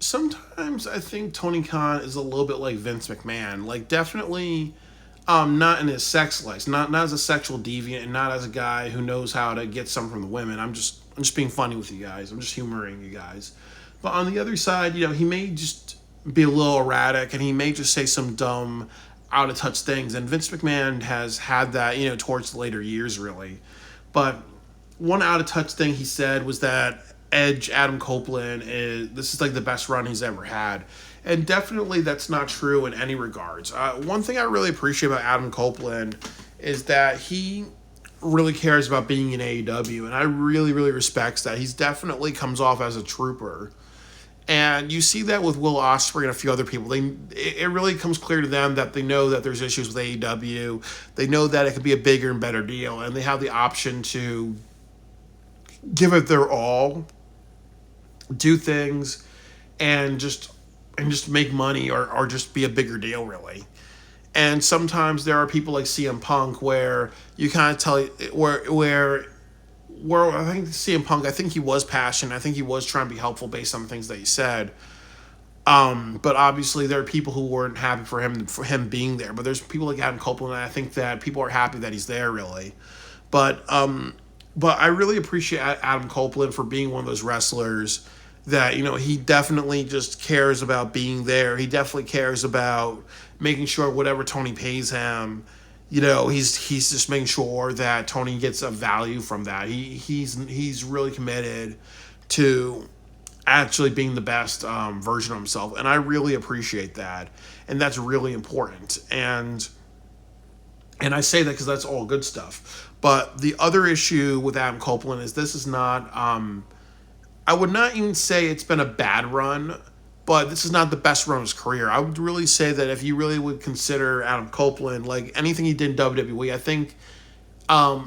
Sometimes I think Tony Khan is a little bit like Vince McMahon. Like, definitely, not in his sex life, not as a sexual deviant, and not as a guy who knows how to get some from the women. I'm just being funny with you guys. I'm just humoring you guys. But on the other side, he may just be a little erratic, and he may just say some dumb, out of touch things. And Vince McMahon has had that, towards the later years, really. But one out of touch thing he said was that Edge, Adam Copeland, this is like the best run he's ever had. And definitely that's not true in any regards. One thing I really appreciate about Adam Copeland is that he really cares about being in AEW, and I really, really respects that. He's definitely comes off as a trooper. And you see that with Will Ospreay and a few other people. It really comes clear to them that they know that there's issues with AEW. They know that it could be a bigger and better deal, and they have the option to give it their all, do things, and just make money or just be a bigger deal, really. And sometimes there are people like CM Punk where you kind of tell where I think CM Punk, I think he was passionate. I think he was trying to be helpful based on the things that he said. But obviously there are people who weren't happy for him being there. But there's people like Adam Copeland, and I think that people are happy that he's there, really. But I really appreciate Adam Copeland for being one of those wrestlers that, he definitely just cares about being there. He definitely cares about making sure whatever Tony pays him, he's just making sure that Tony gets a value from that. He's really committed to actually being the best version of himself, and I really appreciate that, and that's really important. And I say that because that's all good stuff. But the other issue with Adam Copeland is this is not. I would not even say it's been a bad run, but this is not the best run of his career. I would really say that if you really would consider Adam Copeland, like anything he did in WWE, I think I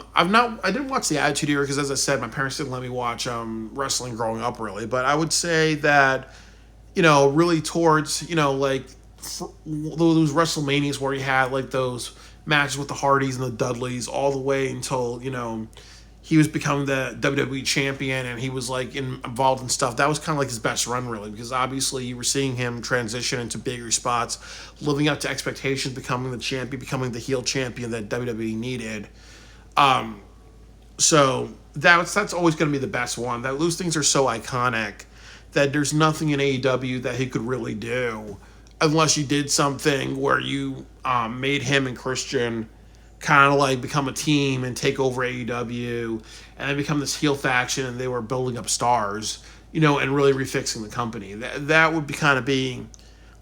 didn't watch the Attitude Era because, as I said, my parents didn't let me watch wrestling growing up, really. But I would say that, really towards, like those WrestleManias where he had like those matches with the Hardys and the Dudleys all the way until, he was becoming the WWE champion and he was like involved in stuff. That was kind of like his best run, really, because obviously you were seeing him transition into bigger spots, living up to expectations, becoming the champion, becoming the heel champion that WWE needed. So that's always going to be the best one. Those things are so iconic that there's nothing in AEW that he could really do unless you did something where you made him and Christian kind of like become a team and take over AEW and then become this heel faction, and they were building up stars, and really refixing the company. That would be kind of being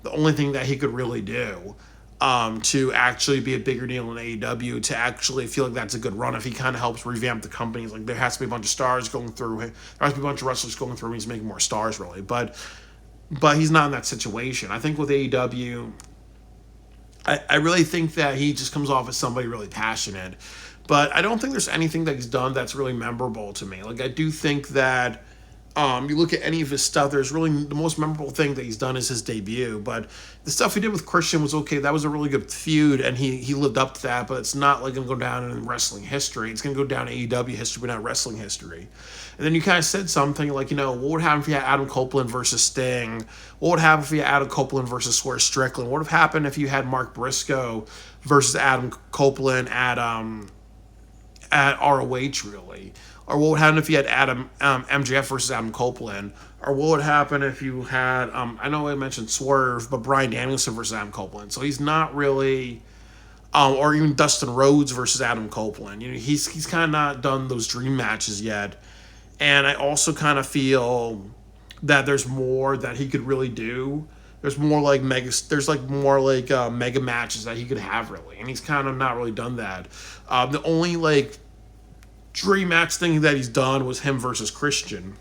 the only thing that he could really do to actually be a bigger deal in AEW, to actually feel like that's a good run. If he kind of helps revamp the company, like there has to be a bunch of stars going through, there has to be a bunch of wrestlers going through, and he's making more stars, really. But he's not in that situation. I think with AEW, I really think that he just comes off as somebody really passionate. But I don't think there's anything that he's done that's really memorable to me. Like, I do think that you look at any of his stuff, there's really the most memorable thing that he's done is his debut. But the stuff he did with Christian was okay. That was a really good feud, and he lived up to that. But it's not like going to go down in wrestling history. It's going to go down in AEW history, but not wrestling history. And then you kind of said something like, what would happen if you had Adam Copeland versus Sting? What would happen if you had Adam Copeland versus Swerve Strickland? What would have happened if you had Mark Briscoe versus Adam Copeland at ROH, really? Or what would happen if you had MJF versus Adam Copeland? Or what would happen if you had, I know I mentioned Swerve, but Bryan Danielson versus Adam Copeland. So he's not really, or even Dustin Rhodes versus Adam Copeland. He's kind of not done those dream matches yet. And I also kind of feel that there's more that he could really do. There's more like mega matches that he could have, really. And he's kind of not really done that. The only like dream match thing that he's done was him versus Christian.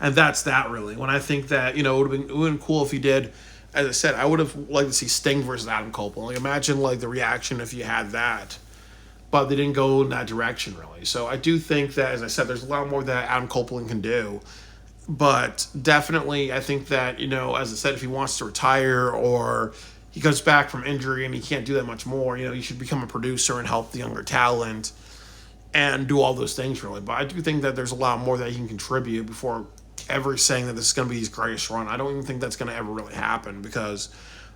And that's that, really. When I think that, it would have been cool if he did, as I said, I would have liked to see Sting versus Adam Copeland. Like, imagine like the reaction if you had that. But they didn't go in that direction, really. So I do think that, as I said, there's a lot more that Adam Copeland can do. But definitely, I think that, as I said, if he wants to retire or he comes back from injury and he can't do that much more, he should become a producer and help the younger talent and do all those things, really. But I do think that there's a lot more that he can contribute before ever saying that this is going to be his greatest run. I don't even think that's going to ever really happen because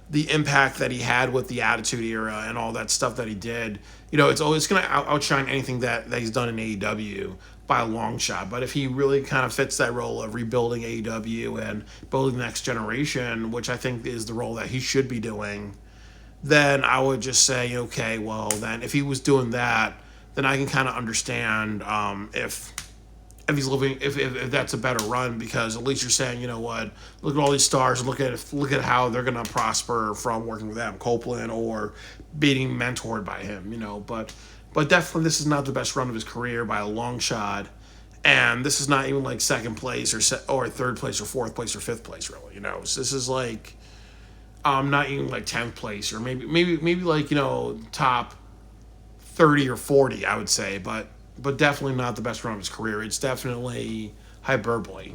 the impact that he had with the Attitude Era and all that stuff that he did, it's always going to outshine anything that he's done in AEW by a long shot. But if he really kind of fits that role of rebuilding AEW and building the next generation, which I think is the role that he should be doing, then I would just say, okay, well, then if he was doing that, then I can kind of understand if he's living if that's a better run, because at least you're saying, you know what, look at all these stars and look at how they're gonna prosper from working with Adam Copeland or being mentored by him, but definitely this is not the best run of his career by a long shot, and this is not even like second place or third place or fourth place or fifth place really, so this is like not even like 10th place or maybe like top 30 or 40, I would say, but definitely not the best run of his career. It's definitely hyperbole.